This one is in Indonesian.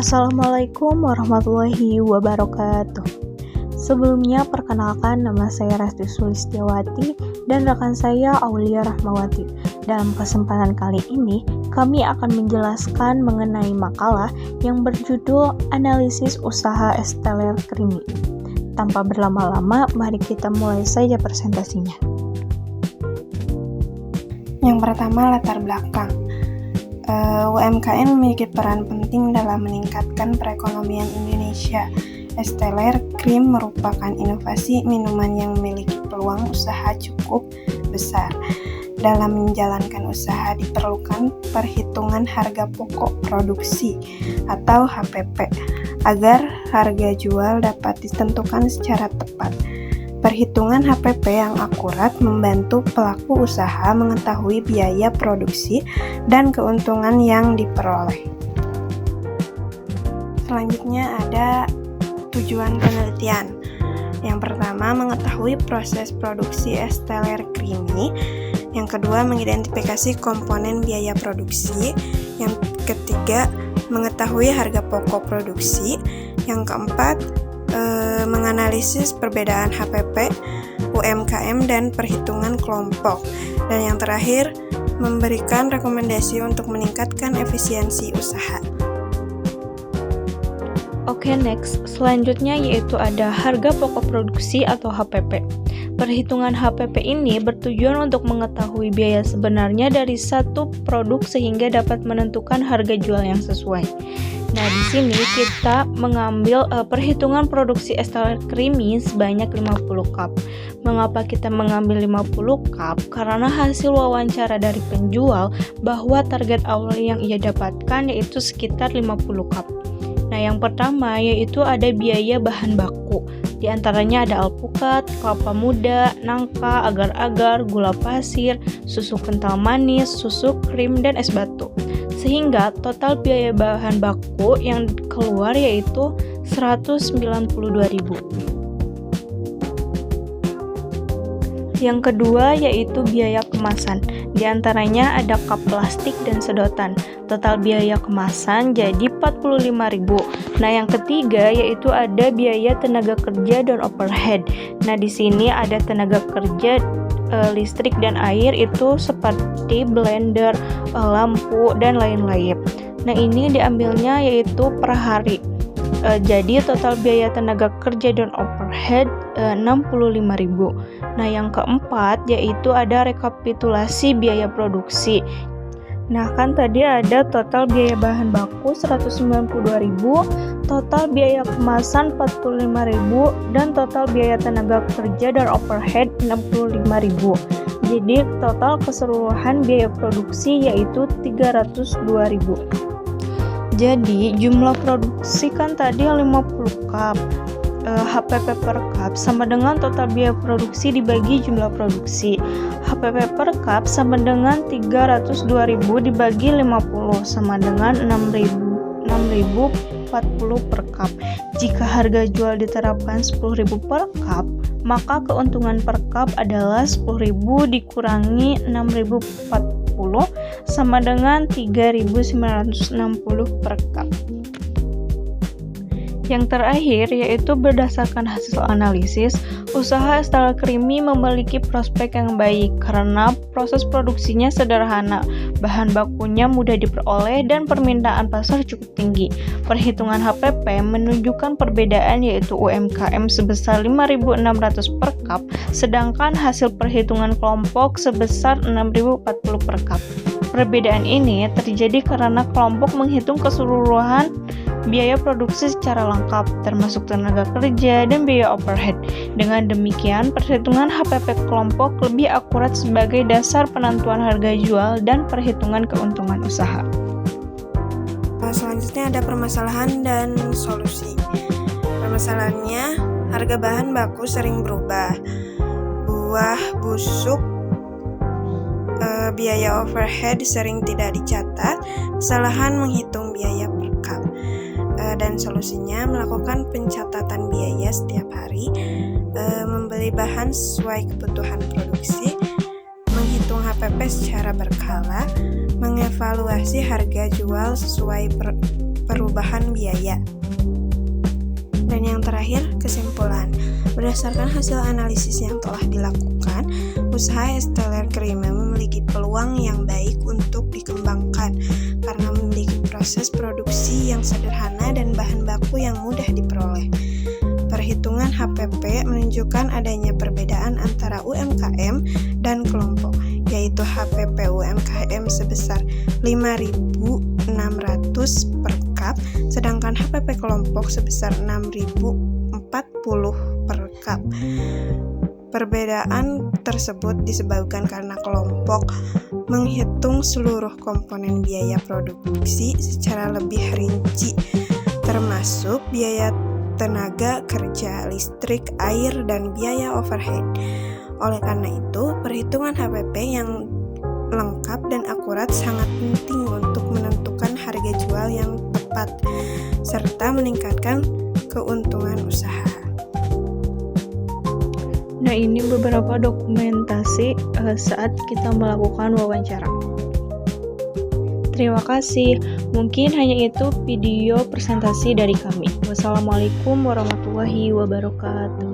Assalamualaikum warahmatullahi wabarakatuh. Sebelumnya perkenalkan, nama saya Rasti Sulistiawati dan rekan saya Aulia Rahmawati. Dalam kesempatan kali ini, kami akan menjelaskan mengenai makalah yang berjudul Analisis Usaha Esteller Creamy. Tanpa berlama-lama, mari kita mulai saja presentasinya. Yang pertama, latar belakang. UMKM memiliki peran penting dalam meningkatkan perekonomian Indonesia. Esteller Cream merupakan inovasi minuman yang memiliki peluang usaha cukup besar. Dalam menjalankan usaha diperlukan perhitungan harga pokok produksi atau HPP agar harga jual dapat ditentukan secara tepat. Perhitungan HPP yang akurat membantu pelaku usaha mengetahui biaya produksi dan keuntungan yang diperoleh. Selanjutnya ada tujuan penelitian. Yang pertama, mengetahui proses produksi Esteller Creamy. Yang kedua, mengidentifikasi komponen biaya produksi. Yang ketiga, mengetahui harga pokok produksi. Yang keempat, menganalisis perbedaan HPP, UMKM, dan perhitungan kelompok. Dan yang terakhir, memberikan rekomendasi untuk meningkatkan efisiensi usaha. Oke, next. Selanjutnya yaitu ada harga pokok produksi atau HPP. Perhitungan HPP ini bertujuan untuk mengetahui biaya sebenarnya dari satu produk sehingga dapat menentukan harga jual yang sesuai. Nah, di sini kita mengambil perhitungan produksi Esteller Creamy sebanyak 50 cup. Mengapa kita mengambil 50 cup? Karena hasil wawancara dari penjual bahwa target awal yang ia dapatkan yaitu sekitar 50 cup. Nah, yang pertama yaitu ada biaya bahan baku. Di antaranya ada alpukat, kelapa muda, nangka, agar-agar, gula pasir, susu kental manis, susu krim, dan es batu. Sehingga total biaya bahan baku yang keluar yaitu 192.000. Yang kedua yaitu biaya kemasan. Di antaranya ada cup plastik dan sedotan. Total biaya kemasan jadi 45.000. Nah, yang ketiga yaitu ada biaya tenaga kerja dan overhead. Nah, di sini ada tenaga kerja listrik dan air itu seperti blender, lampu, dan lain-lain. Nah, ini diambilnya yaitu per hari. Jadi total biaya tenaga kerja dan overhead 65.000. Nah, yang keempat yaitu ada rekapitulasi biaya produksi. Nah, kan tadi ada total biaya bahan baku 192.000, total biaya kemasan 45.000, dan total biaya tenaga kerja dan overhead 65.000. Jadi total keseluruhan biaya produksi yaitu 302.000. Jadi jumlah produksi kan tadi 50 cup. HPP per cup sama dengan total biaya produksi dibagi jumlah produksi. HPP per cup sama dengan 302.000 dibagi 50 sama dengan 6.040 per cup. Jika harga jual diterapkan 10.000 per cup, maka keuntungan per cup adalah 10.000 dikurangi 6.040 sama dengan 3.960 per cup. Yang terakhir yaitu berdasarkan hasil analisis, usaha Esteller Creamy memiliki prospek yang baik karena proses produksinya sederhana, bahan bakunya mudah diperoleh, dan permintaan pasar cukup tinggi. Perhitungan HPP menunjukkan perbedaan yaitu UMKM sebesar 5.600 per cup, sedangkan hasil perhitungan kelompok sebesar 6.040 per cup. Perbedaan ini terjadi karena kelompok menghitung keseluruhan biaya produksi secara lengkap, termasuk tenaga kerja dan biaya overhead. Dengan demikian, perhitungan HPP kelompok lebih akurat sebagai dasar penentuan harga jual dan perhitungan keuntungan usaha. Selanjutnya ada permasalahan dan solusi. Permasalahannya, harga bahan baku sering berubah. Buah busuk, biaya overhead sering tidak dicatat, kesalahan menghitung biaya per cup. Dan solusinya melakukan pencatatan biaya setiap hari, membeli bahan sesuai kebutuhan produksi, menghitung HPP secara berkala, mengevaluasi harga jual sesuai perubahan biaya. Dan yang terakhir, kesimpulan. Berdasarkan hasil analisis yang telah dilakukan, usaha Esteller Crime memiliki peluang yang baik untuk dikembangkan karena memiliki proses produksi yang sederhana dan bahan baku yang mudah diperoleh. Perhitungan HPP menunjukkan adanya perbedaan antara UMKM dan kelompok, yaitu HPP UMKM sebesar 5.600 per cup, sedangkan HPP kelompok sebesar 6.040 per cup. Perbedaan tersebut disebabkan karena kelompok menghitung seluruh komponen biaya produksi secara lebih rinci, termasuk biaya tenaga kerja, listrik, air, dan biaya overhead. Oleh karena itu, perhitungan HPP yang lengkap dan akurat sangat penting untuk menentukan harga jual yang tepat, serta meningkatkan keuntungan usaha. Nah, ini beberapa dokumentasi saat kita melakukan wawancara. Terima kasih. Mungkin hanya itu video presentasi dari kami. Wassalamualaikum warahmatullahi wabarakatuh.